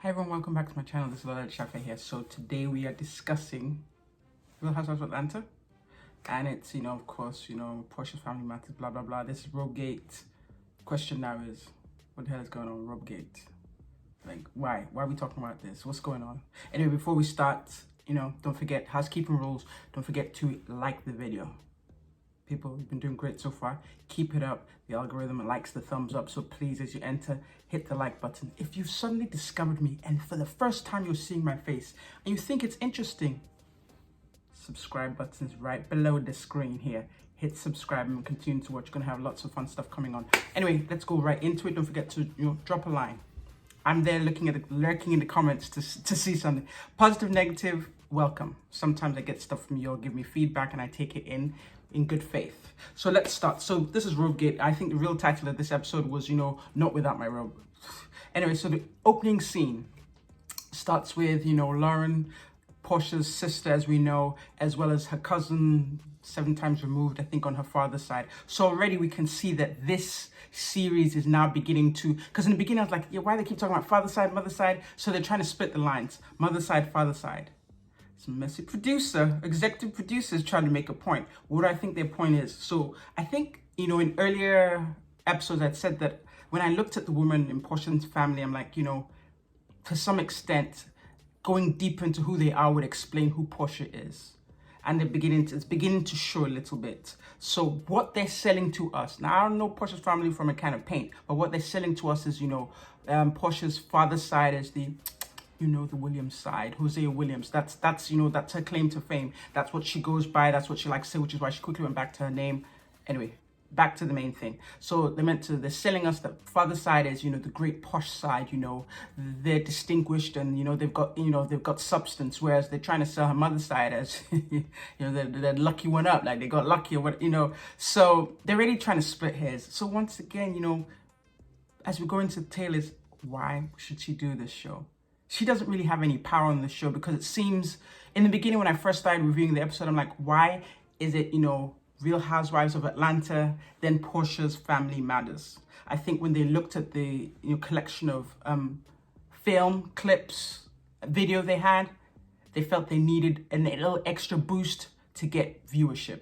Hi everyone, welcome back to my channel. This is LolaAjisafe here. So today we are discussing Real Housewives of Atlanta. And it's, of course, Porsha's family matters, blah, blah, blah. This is ROBE-GATE. Question now is, what the hell is going on with ROBE-GATE? Like, why? Why are we talking about this? What's going on? Anyway, before we start, don't forget housekeeping rules. Don't forget to like the video. People, you've been doing great so far. Keep it up. The algorithm likes the thumbs up. So please, as you enter, hit the like button. If you've suddenly discovered me and for the first time you're seeing my face and you think it's interesting, subscribe button is right below the screen here. Hit subscribe and continue to watch. You're going to have lots of fun stuff coming on. Anyway, let's go right into it. Don't forget to drop a line. I'm there lurking in the comments to see something. Positive, negative, welcome. Sometimes I get stuff from you all, give me feedback and I take it in good faith. So let's start. So this is ROBE-GATE. I think the real title of this episode was, Not Without My Robe. Anyway, so the opening scene starts with, Lauren, Porsha's sister, as we know, as well as her cousin, 7 times removed, I think, on her father's side. So already we can see that this series is now beginning to, because in the beginning I was like, yeah, why do they keep talking about father side, mother side? So they're trying to split the lines, mother side, father side. Some messy executive producers trying to make a point. What do I think their point is? So I think, in earlier episodes, I'd said that when I looked at the woman in Porsha's family, I'm like, to some extent, going deep into who they are would explain who Porsha is. And it's beginning to show a little bit. So what they're selling to us, now I don't know Porsha's family from a can of paint, but what they're selling to us is, Porsha's father's side is the Williams side, Hosea Williams. That's her claim to fame. That's what she goes by. That's what she likes to say, which is why she quickly went back to her name. Anyway, back to the main thing. So they're selling us that father side is, the great posh side, they're distinguished and, they've got substance, whereas they're trying to sell her mother side as, the lucky one up, like they got lucky or what, So they're really trying to split hairs. So once again, as we go into Taylor's, why should she do this show? She doesn't really have any power on the show because it seems, in the beginning when I first started reviewing the episode, I'm like, why is it, Real Housewives of Atlanta, then Porsha's Family Matters? I think when they looked at the collection of film clips, video they had, they felt they needed a little extra boost to get viewership.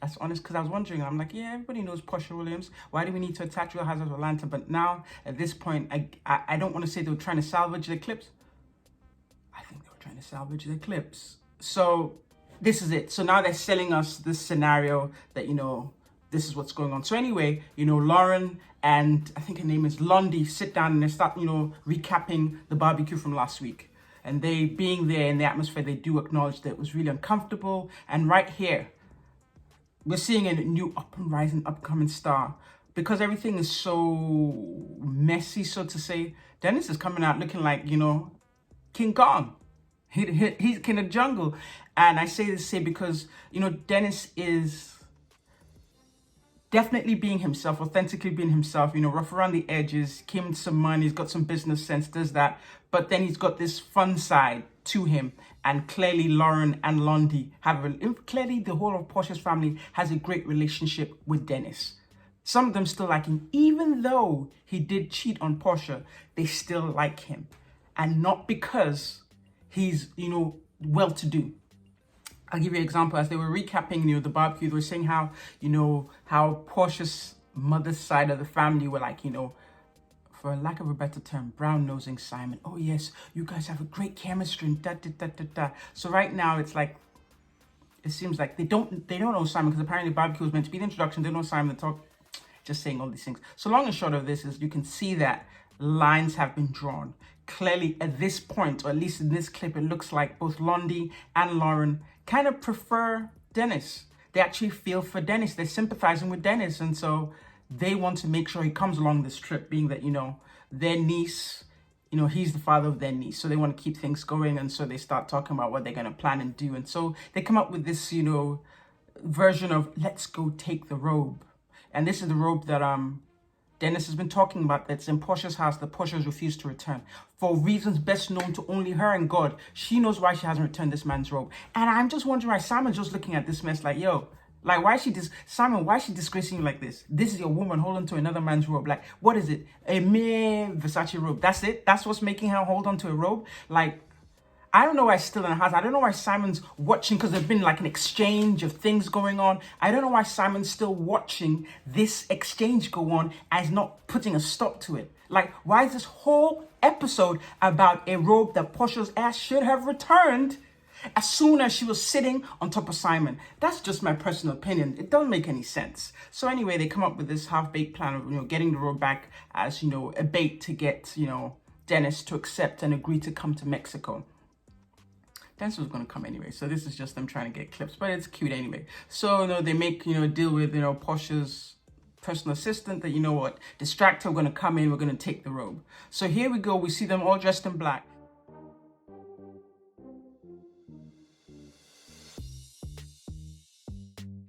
That's honest, because I was wondering, I'm like, yeah, everybody knows Porsha Williams. Why do we need to attach Real Housewives of Atlanta? But now, at this point, I don't want to say they were trying to salvage the clips. I think they were trying to salvage the clips. So this is it. So now they're selling us this scenario that, this is what's going on. So anyway, Lauren and I think her name is Londi sit down and they start, recapping the barbecue from last week. And they, being there in the atmosphere, they do acknowledge that it was really uncomfortable. And right here, we're seeing a new upcoming star. Because everything is so messy, so to say, Dennis is coming out looking like, King Kong. He's king of jungle. And I say this because, Dennis is definitely being himself, authentically being himself, rough around the edges, came with some money, he's got some business sense, does that. But then he's got this fun side to him. And clearly Lauren and Londi clearly the whole of Porsha's family has a great relationship with Dennis. Some of them still like him, even though he did cheat on Porsha, they still like him. And not because he's, well-to-do. I'll give you an example. As they were recapping, the barbecue, they were saying how, how Porsha's mother's side of the family were like, for lack of a better term, brown-nosing Simon. Oh, yes, you guys have a great chemistry. And da, da, da, da, da. So right now, it's like, it seems like they don't know Simon because apparently the barbecue was meant to be the introduction. They don't know Simon. They talk, just saying all these things. So long and short of this is you can see that lines have been drawn. Clearly, at this point, or at least in this clip, it looks like both Londi and Lauren kind of prefer Dennis. They actually feel for Dennis. They're sympathizing with Dennis. And so they want to make sure he comes along this trip, being that, their niece, he's the father of their niece. So they want to keep things going. And so they start talking about what they're going to plan and do. And so they come up with this, version of let's go take the robe. And this is the robe that Dennis has been talking about that's in Porsha's house that Porsha has refused to return. For reasons best known to only her and God. She knows why she hasn't returned this man's robe. And I'm just wondering why Simon's just looking at this mess like, yo, Like, why is she Simon, why is she disgracing you like this? This is your woman holding to another man's robe. Like, what is it? A mere Versace robe. That's it? That's what's making her hold on to a robe? Like, I don't know why she's still in the house. I don't know why Simon's watching, because there's been like an exchange of things going on. I don't know why Simon's still watching this exchange go on and is not putting a stop to it. Like, why is this whole episode about a robe that Porsha's ass should have returned as soon as she was sitting on top of Simon? That's just my personal opinion. It doesn't make any sense. So anyway, they come up with this half-baked plan of, getting the robe back as, a bait to get, Dennis to accept and agree to come to Mexico. Dennis was going to come anyway, so this is just them trying to get clips, but it's cute anyway. So, they make, a deal with, Porsha's personal assistant that, distract her, we're going to come in, we're going to take the robe. So here we go, we see them all dressed in black.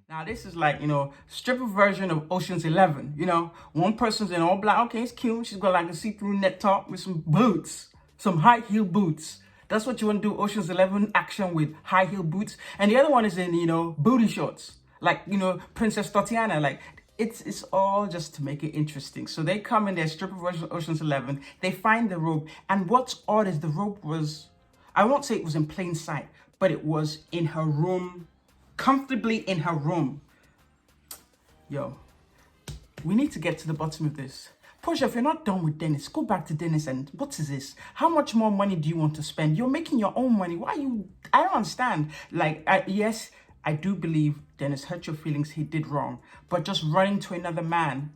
Now, this is like, stripper version of Ocean's 11, One person's in all black. Okay, it's cute. She's got like a see-through net top with some boots, some high heel boots. That's what you want to do, Ocean's 11 action with high heel boots. And the other one is in, booty shorts, like, Princess Tatiana. Like, it's all just to make it interesting. So they come in their stripper version of Ocean's 11. They find the robe. And what's odd is the robe was, I won't say it was in plain sight, but it was in her room, comfortably in her room. Yo, we need to get to the bottom of this. Porsha, if you're not done with Dennis, go back to Dennis and what is this? How much more money do you want to spend? You're making your own money. Why I don't understand. Like, yes, I do believe Dennis hurt your feelings. He did wrong. But just running to another man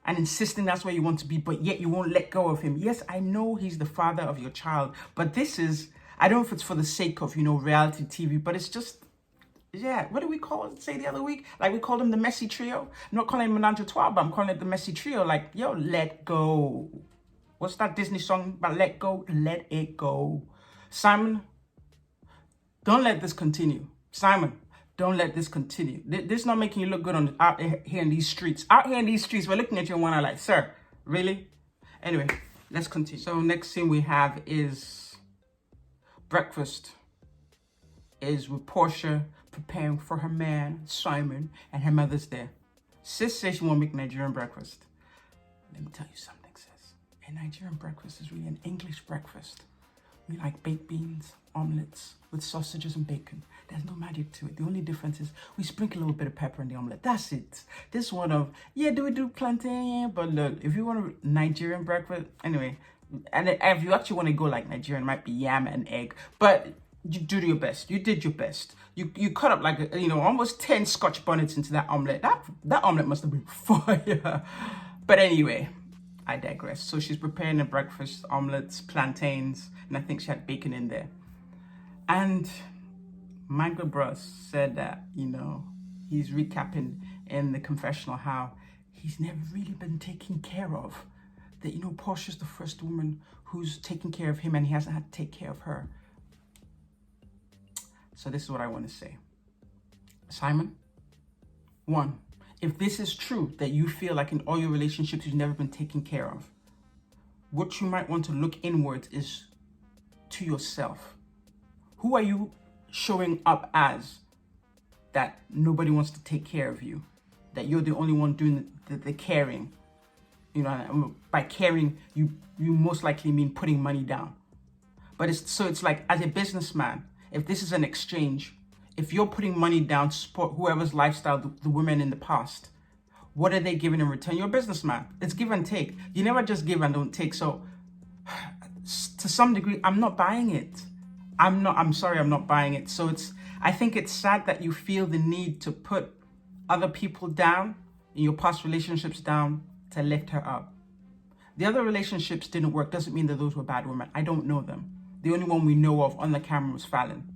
and insisting that's where you want to be, but yet you won't let go of him. Yes, I know he's the father of your child, but this is, I don't know if it's for the sake of, reality TV, but it's just, yeah, what did we say the other week? Like, we called him the messy trio. I'm not calling him Menage a Trois, but I'm calling it the messy trio. Like, yo, let go. What's that Disney song about let go? Let it go. Simon, don't let this continue. Simon, don't let this continue. This is not making you look good out here in these streets. Out here in these streets, we're looking at you and one eye like, sir, really? Anyway, let's continue. So next scene we have is breakfast. Is with Porsha preparing for her man, Simon, and her mother's there. Sis says she won't make Nigerian breakfast. Let me tell you something, sis. A Nigerian breakfast is really an English breakfast. We like baked beans, omelets with sausages and bacon. There's no magic to it. The only difference is we sprinkle a little bit of pepper in the omelet. That's it. This one of, yeah, do we do plantain? But look, if you want a Nigerian breakfast, anyway, and if you actually want to go like Nigerian, it might be yam and egg. But you do your best. You did your best. You cut up like, almost 10 Scotch bonnets into that omelette. That omelette must have been fire. But anyway, I digress. So she's preparing the breakfast, omelets, plantains, and I think she had bacon in there. And Michael Bruss said that, he's recapping in the confessional how he's never really been taken care of. That, Porsha's the first woman who's taken care of him and he hasn't had to take care of her. So this is what I want to say. Simon, one, if this is true, that you feel like in all your relationships you've never been taken care of, what you might want to look inwards is to yourself. Who are you showing up as that nobody wants to take care of you? That you're the only one doing the caring? By caring, you most likely mean putting money down. But it's like, as a businessman, if this is an exchange, if you're putting money down to support whoever's lifestyle, the women in the past, what are they giving in return? You're a businessman. It's give and take. You never just give and don't take. So to some degree, I'm not buying it. I'm sorry, I'm not buying it. So I think it's sad that you feel the need to put other people down, in your past relationships down, to lift her up. The other relationships didn't work. Doesn't mean that those were bad women. I don't know them. The only one we know of on the camera was Fallon.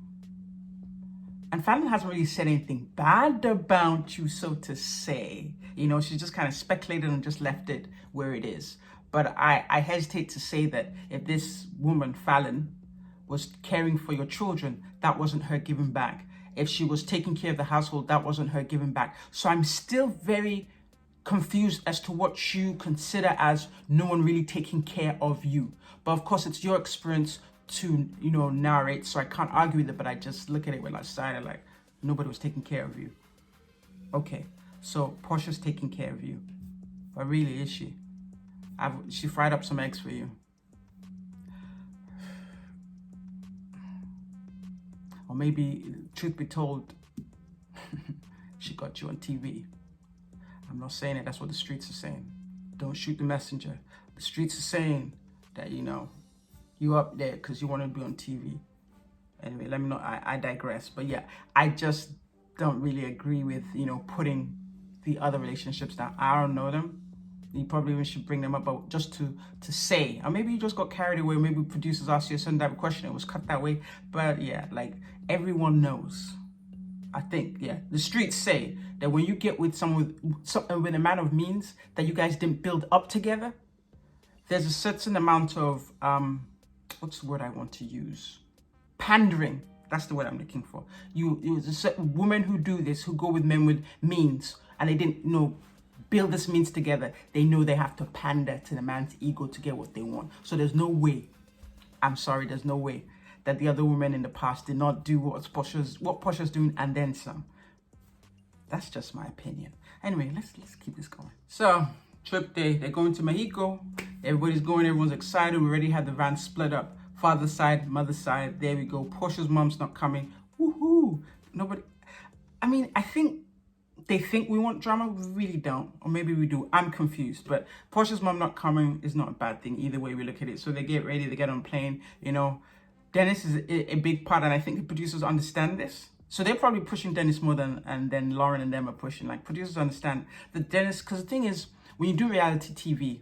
And Fallon hasn't really said anything bad about you, so to say. She just kind of speculated and just left it where it is. But I hesitate to say that if this woman, Fallon, was caring for your children, that wasn't her giving back. If she was taking care of the household, that wasn't her giving back. So I'm still very confused as to what you consider as no one really taking care of you. But of course, it's your experience to, narrate, so I can't argue with it, but I just look at it when I started like, nobody was taking care of you. Okay, so Porsha's taking care of you. But really, is she? She fried up some eggs for you. Or maybe, truth be told, she got you on TV. I'm not saying it, that's what the streets are saying. Don't shoot the messenger. The streets are saying that, you know, you up there because you want to be on TV. Anyway, let me know, I digress. But yeah, I just don't really agree with, you know, putting the other relationships down. I don't know them. You probably even should bring them up, but just to say, or maybe you just got carried away. Maybe producers asked you a certain type of question, it was cut that way. But yeah, like everyone knows. I think, yeah, the streets say that when you get with someone with a man of means that you guys didn't build up together, there's a certain amount of what's the word I want to use? Pandering. That's the word I'm looking for. There's a certain women who do this, who go with men with means, and they didn't build this means together. They know they have to pander to the man's ego to get what they want. So there's no way, I'm sorry, there's no way that the other women in the past did not do what Porsha's doing and then some. That's just my opinion. Anyway, let's keep this going. So, trip day, they're going to Mexico. Everybody's going, everyone's excited. We already had the van split up. Father's side, mother's side, there we go. Porsha's mom's not coming. Woohoo! Nobody, I mean, I think they think we want drama, we really don't. Or maybe we do, I'm confused. But Porsha's mom not coming is not a bad thing either way we look at it. So they get ready, they get on plane, you know. Dennis is a big part, and I think the producers understand this. So they're probably pushing Dennis more and then Lauren and them are pushing. Like, producers understand that Dennis, because the thing is, when you do reality TV,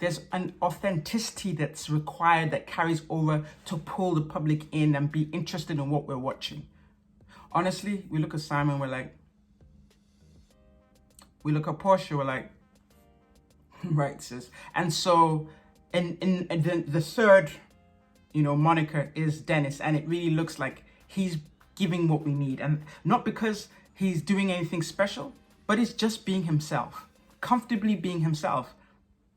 there's an authenticity that's required that carries over to pull the public in and be interested in what we're watching. Honestly, we look at Simon, we're like, we look at Porsha, we're like, right, sis. And so, in the third, you know, moniker is Dennis, and it really looks like he's giving what we need, and not because he's doing anything special, but he's just being himself, comfortably being himself,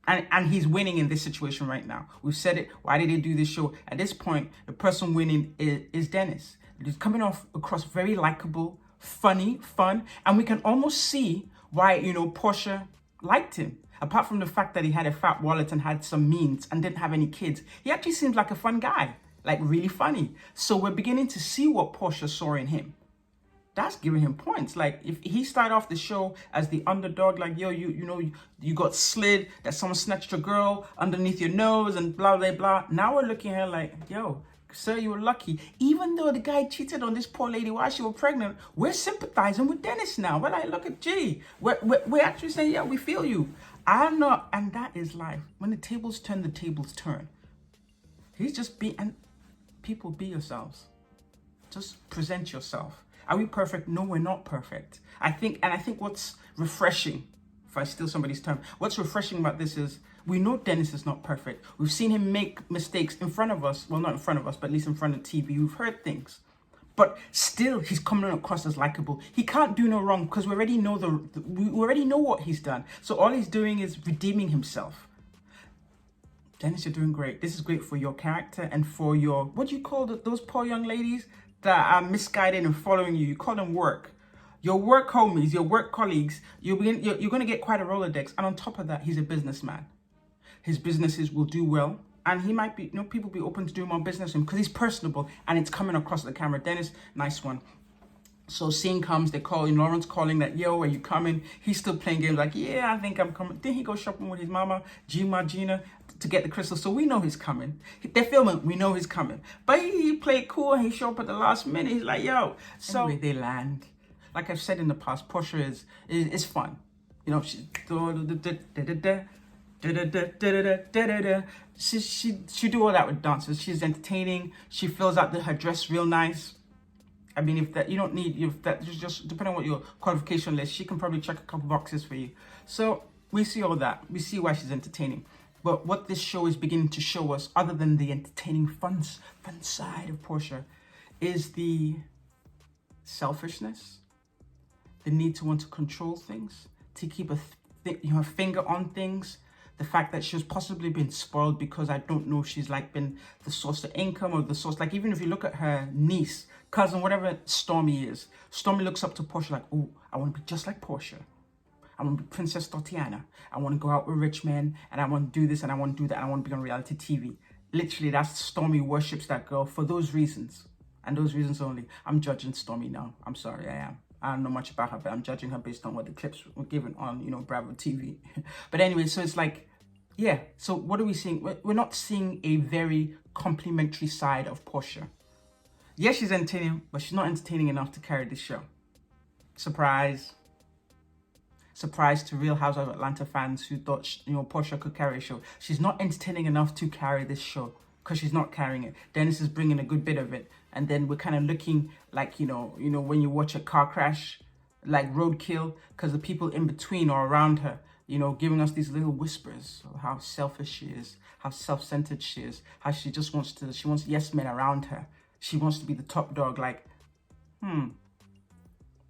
and he's winning in this situation right now. We've said it. Why did they do this show? At this point, the person winning is Dennis. He's coming across very likable, funny, fun, and we can almost see why, you know, Porsha liked him. Apart from the fact that he had a fat wallet and had some means and didn't have any kids, he actually seems like a fun guy, like really funny. So we're beginning to see what Porsha saw in him. That's giving him points. Like, if he started off the show as the underdog, like, yo, you got slid, that someone snatched your girl underneath your nose and blah, blah, blah. Now we're looking at her like, yo, sir, you were lucky. Even though the guy cheated on this poor lady while she was pregnant, we're sympathizing with Dennis now. We're like, look at G. We're actually saying, yeah, we feel you. I'm not, and that is life. When the tables turn, the tables turn. He's just and people, be yourselves. Just present yourself. Are we perfect? No, we're not perfect. I think what's refreshing, if I steal somebody's term, what's refreshing about this is we know Dennis is not perfect. We've seen him make mistakes in front of us. Well, not in front of us, but at least in front of TV. We've heard things. But still, he's coming across as likable. He can't do no wrong because we already know we already know what he's done. So all he's doing is redeeming himself. Dennis, you're doing great. This is great for your character and for your, what do you call those poor young ladies that are misguided and following you? You call them work. Your work homies, your work colleagues, you're going to get quite a Rolodex. And on top of that, he's a businessman. His businesses will do well. And he might be, you know, people be open to doing more business with him because he's personable and it's coming across the camera. Dennis, nice one. So scene comes, they call him, Lauren's calling that, yo, are you coming? He's still playing games like, yeah, I think I'm coming. Then he goes shopping with his mama, Gina, to get the crystals. So we know he's coming. They're filming, we know he's coming. But he played cool and he showed up at the last minute. He's like, yo. So anyway, they land. Like I've said in the past, Porsha is fun. You know, she do all that with dancers. She's entertaining. She fills out her dress real nice. I mean, if just depending on what your qualification list, she can probably check a couple boxes for you. So we see all that. We see why she's entertaining. But what this show is beginning to show us, other than the entertaining fun side of Porsha, is the selfishness, the need to want to control things, to keep a finger on things, The fact that she's possibly been spoiled because I don't know if she's like been the source of income or the source. Like even if you look at her niece, cousin, whatever Stormy is, Stormy looks up to Porsha like, oh, I want to be just like Porsha. I want to be Princess Tatiana. I want to go out with rich men and I want to do this and I want to do that. And I want to be on reality TV. Literally, that's Stormy worships that girl for those reasons. And those reasons only. I'm judging Stormy now. I'm sorry, I am. I don't know much about her, but I'm judging her based on what the clips were given on, Bravo TV. But anyway, so it's like, yeah. So what are we seeing? We're not seeing a very complimentary side of Porsha. Yes, she's entertaining, but she's not entertaining enough to carry this show. Surprise. Surprise to Real Housewives of Atlanta fans who thought, Porsha could carry a show. She's not entertaining enough to carry this show because she's not carrying it. Dennis is bringing a good bit of it. And then we're kind of looking like, when you watch a car crash, like roadkill, because the people in between or around her, giving us these little whispers of how selfish she is, how self-centered she is, how she just wants yes men around her. She wants to be the top dog, like,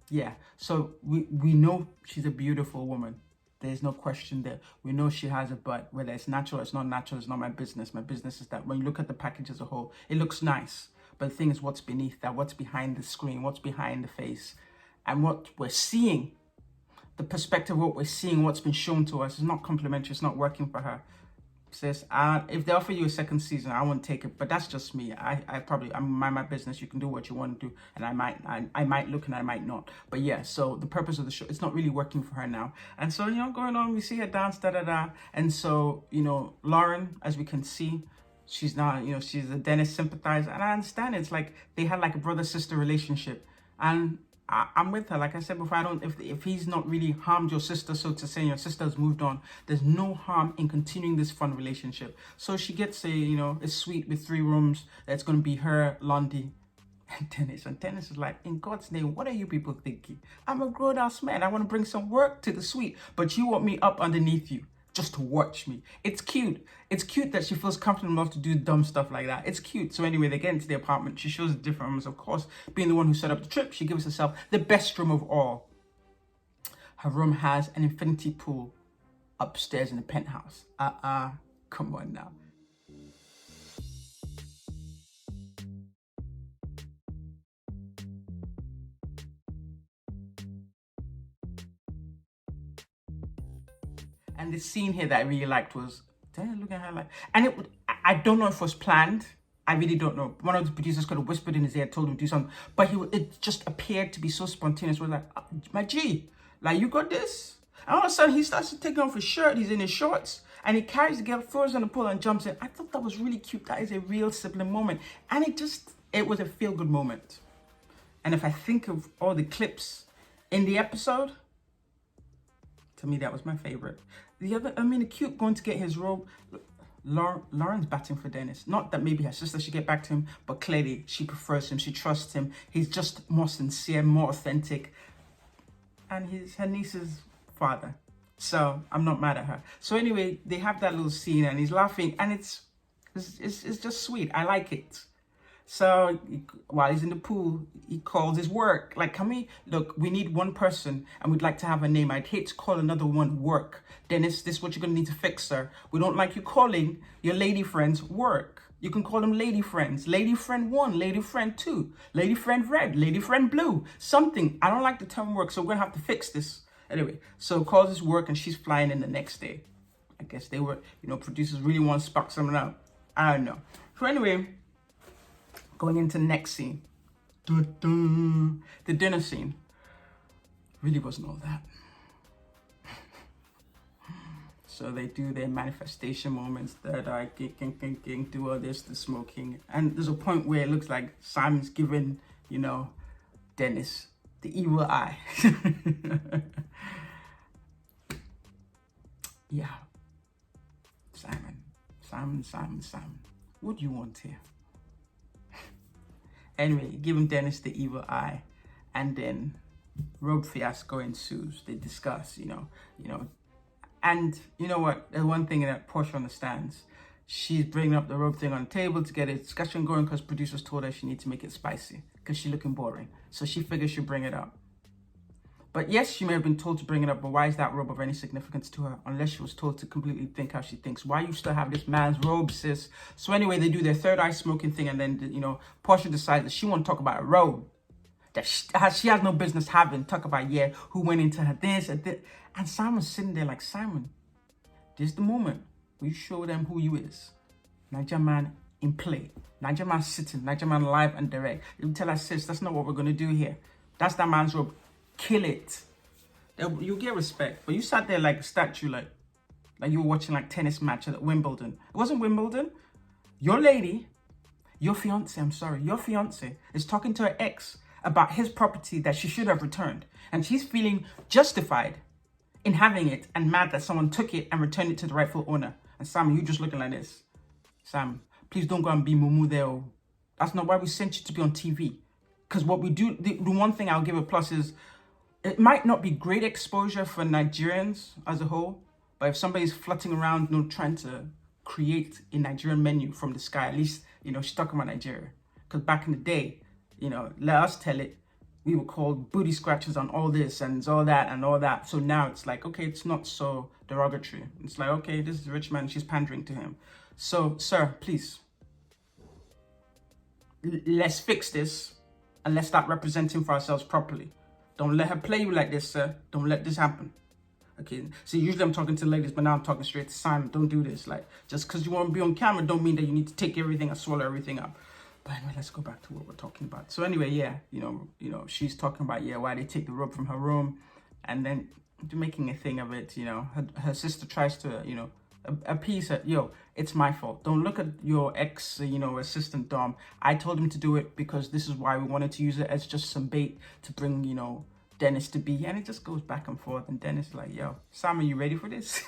yeah. So we know she's a beautiful woman. There's no question there. We know she has a butt. Whether it's natural or it's not natural, it's not my business. My business is that when you look at the package as a whole, it looks nice. But the thing is, what's beneath that? What's behind the screen? What's behind the face? And what we're seeing, the perspective of what we're seeing, what's been shown to us is not complimentary. It's not working for her. Sis, if they offer you a second season, I won't take it. But that's just me. I'm mind my business. You can do what you want to do, and I might look and I might not. But yeah, so the purpose of the show, it's not really working for her now. And so going on, we see her dance, and so Lauren, as we can see, she's not, she's a Dennis sympathizer, and I understand it's like they had like a brother-sister relationship, and I'm with her. Like I said before, if he's not really harmed your sister, so to say, your sister has moved on, there's no harm in continuing this fun relationship. So she gets a suite with 3 rooms that's going to be her, Lundy, and Dennis. And Dennis is like, in God's name, what are you people thinking? I'm a grown-ass man. I want to bring some work to the suite, but you want me up underneath you just to watch me. It's cute. It's cute that she feels comfortable enough to do dumb stuff like that. It's cute. So anyway, they get into the apartment. She shows the different rooms. Of course, being the one who set up the trip, she gives herself the best room of all. Her room has an infinity pool upstairs in the penthouse. Come on now. And the scene here that I really liked was, look at her like, and I don't know if it was planned. I really don't know. One of the producers could have whispered in his ear, told him to do something, but it just appeared to be so spontaneous. We're like, my G, like, you got this? And all of a sudden, he starts to take off his shirt. He's in his shorts, and he carries the girl, throws on the pool, and jumps in. I thought that was really cute. That is a real sibling moment, and it was a feel-good moment. And if I think of all the clips in the episode, to me, that was my favorite. The cute going to get his robe. Lauren's batting for Dennis. Not that maybe her sister should get back to him, but clearly she prefers him. She trusts him. He's just more sincere, more authentic. And he's her niece's father. So I'm not mad at her. So anyway, they have that little scene and he's laughing and it's just sweet. I like it. So while he's in the pool, he calls his work. Like, we need one person and we'd like to have a name. I'd hate to call another one work. Dennis, this is what you're going to need to fix, sir. We don't like you calling your lady friends work. You can call them lady friends. Lady friend 1, lady friend 2, lady friend red, lady friend blue, something. I don't like the term work, so we're going to have to fix this. Anyway, so calls his work and she's flying in the next day. I guess they were, producers really want to spark something out. I don't know. So anyway, going into the next scene. The dinner scene really wasn't all that. So they do their manifestation moments, third eye, do all this, the smoking. And there's a point where it looks like Simon's giving, Dennis the evil eye. Yeah. Simon. What do you want here? Anyway, give him Dennis the evil eye. And then robe fiasco ensues. They discuss, And you know what? There's one thing that Porsha understands. She's bringing up the robe thing on the table to get a discussion going because producers told her she needs to make it spicy because she's looking boring. So she figures she'll bring it up. But yes, she may have been told to bring it up, but why is that robe of any significance to her? Unless she was told to completely think how she thinks. Why you still have this man's robe, sis? So anyway, they do their third eye smoking thing, and then, you know, Porsha decides that she won't talk about a robe that she has no business having. Talk about, yeah, who went into her this and this. And Simon's sitting there like, Simon, this is the moment where you show them who you is. Niger man in play. Niger man sitting. Niger man live and direct. You tell her, sis, that's not what we're going to do here. That's that man's robe. Kill it. You get respect. But you sat there like a statue, like you were watching like tennis match at Wimbledon. It wasn't Wimbledon. Your lady, your fiance is talking to her ex about his property that she should have returned. And she's feeling justified in having it and mad that someone took it and returned it to the rightful owner. And Sam, you just looking like this. Sam, please don't go and be mumu there. That's not why we sent you to be on TV. Because what we do, the one thing I'll give a plus is, it might not be great exposure for Nigerians as a whole, but if somebody's flirting around, you know, trying to create a Nigerian menu from the sky, at least, you know, she's talking about Nigeria. Because back in the day, you know, let us tell it, we were called booty scratchers on all this and all that and all that. So now it's like, okay, it's not so derogatory. It's like, okay, this is a rich man, she's pandering to him. So, sir, please, let's fix this and let's start representing for ourselves properly. Don't let her play you like this, sir. Don't let this happen. Okay, so usually I'm talking to ladies, but now I'm talking straight to Simon. Don't do this. Like, just because you want to be on camera don't mean that you need to take everything and swallow everything up. But anyway, let's go back to what we're talking about. So anyway, yeah, you know, she's talking about, yeah, why they take the robe from her room, and then making a thing of it. You know, her sister tries to, you know, appease her. Yo, it's my fault. Don't look at your ex, you know, assistant Dom. I told him to do it because this is why we wanted to use it as just some bait to bring, you know, Dennis to be. And it just goes back and forth. And Dennis is like, yo, Sam, are you ready for this?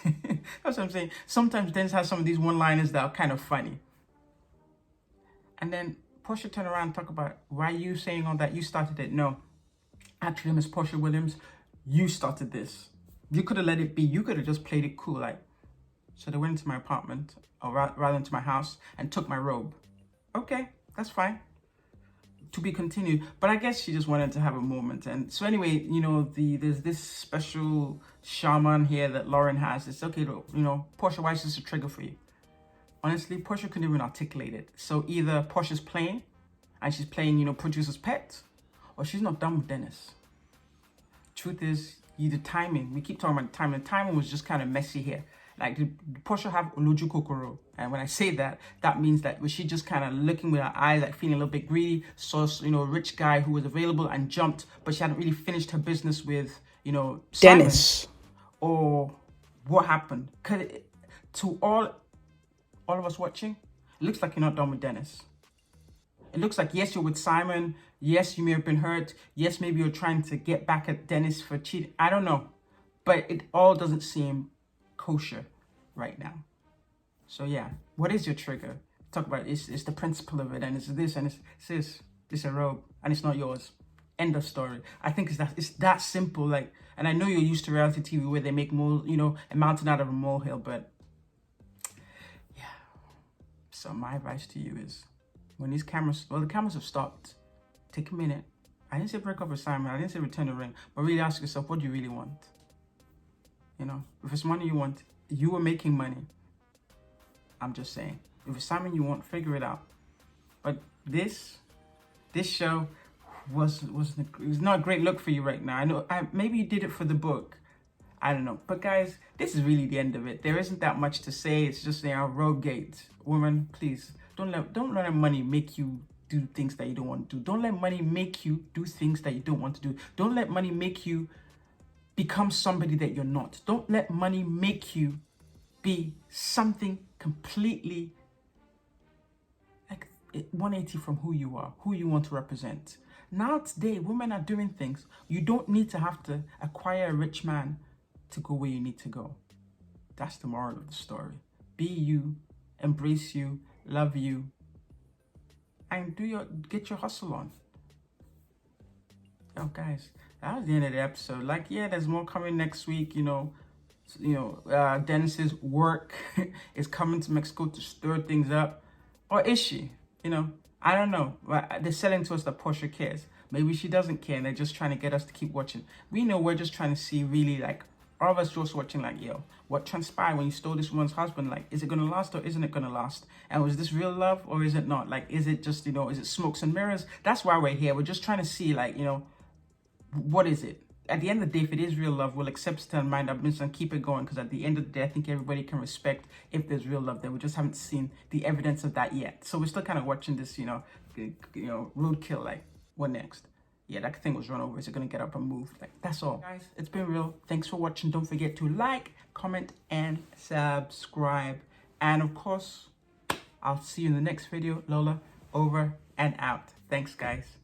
That's what I'm saying. Sometimes Dennis has some of these one-liners that are kind of funny. And then Porsha turned around and talk about, why are you saying all that? You started it. No, actually, Miss Porsha Williams, you started this. You could have let it be. You could have just played it cool. Like, so they went into my apartment, or rather into my house, and took my robe. Okay, that's fine. To be continued. But I guess she just wanted to have a moment. And so anyway, you know, there's this special shaman here that Lauren has. It's okay to, you know, Porsha, why is this a trigger for you? Honestly, Porsha couldn't even articulate it. So either Porsha's playing, and she's playing, you know, producer's pet, or she's not done with Dennis. Truth is, the timing, we keep talking about the timing. The timing was just kind of messy here. Like, did Porsha have Oloju Kokoro? And when I say that, that means that was she just kind of looking with her eyes, like feeling a little bit greedy, saw, you know, a rich guy who was available and jumped, but she hadn't really finished her business with, you know, Dennis. Or what happened? Because to all of us watching, it looks like you're not done with Dennis. It looks like, yes, you're with Simon. Yes, you may have been hurt. Yes, maybe you're trying to get back at Dennis for cheating. I don't know. But it all doesn't seem kosher right now. So yeah, what is your trigger? Talk about it. It's the principle of it, and it's this, and it's this. It's a robe, and it's not yours. End of story. I think it's that simple. Like, and I know you're used to reality TV where they make more, you know, a mountain out of a molehill, but yeah. So my advice to you is, when these cameras, well, the cameras have stopped, take a minute. I didn't say break up with Simon. I didn't say return the ring, but really ask yourself, what do you really want? You know, if it's money you want, you were making money. I'm just saying, if it's Simon you want, figure it out. But this show was not a great look for you right now. I know, maybe you did it for the book. I don't know. But guys, this is really the end of it. There isn't that much to say. It's just, you know, ROBE-GATE. Woman, please, don't let money make you do things that you don't want to do. Don't let money make you do things that you don't want to do. Don't let money make you become somebody that you're not. Don't let money make you be something completely like 180 from who you are, who you want to represent. Now today, women are doing things. You don't need to have to acquire a rich man to go where you need to go. That's the moral of the story. Be you, embrace you, love you, and get your hustle on. Oh guys, that was the end of the episode. Like, yeah, there's more coming next week. Dennis's work is coming to Mexico to stir things up, or is she? You know, I don't know. They're selling to us that Porsha cares, Maybe she doesn't care and they're just trying to get us to keep watching. We know we're just trying to see really like, all of us just watching like, yo, what transpired when you stole this woman's husband? Like, is it going to last or isn't it going to last? And was this real love or is it not? Like, is it just, you know, is it smokes and mirrors? That's why we're here. We're just trying to see like, you know, what is it? At the end of the day, if it is real love, we'll accept it and mind our business and keep it going. Because at the end of the day, I think everybody can respect if there's real love there. We just haven't seen the evidence of that yet. So we're still kind of watching this, you know, roadkill. Like, what next? Yeah, that thing was run over. Is it going to get up and move? Like, that's all. Guys, it's been real. Thanks for watching. Don't forget to like, comment, and subscribe. And of course, I'll see you in the next video. Lola, over and out. Thanks, guys.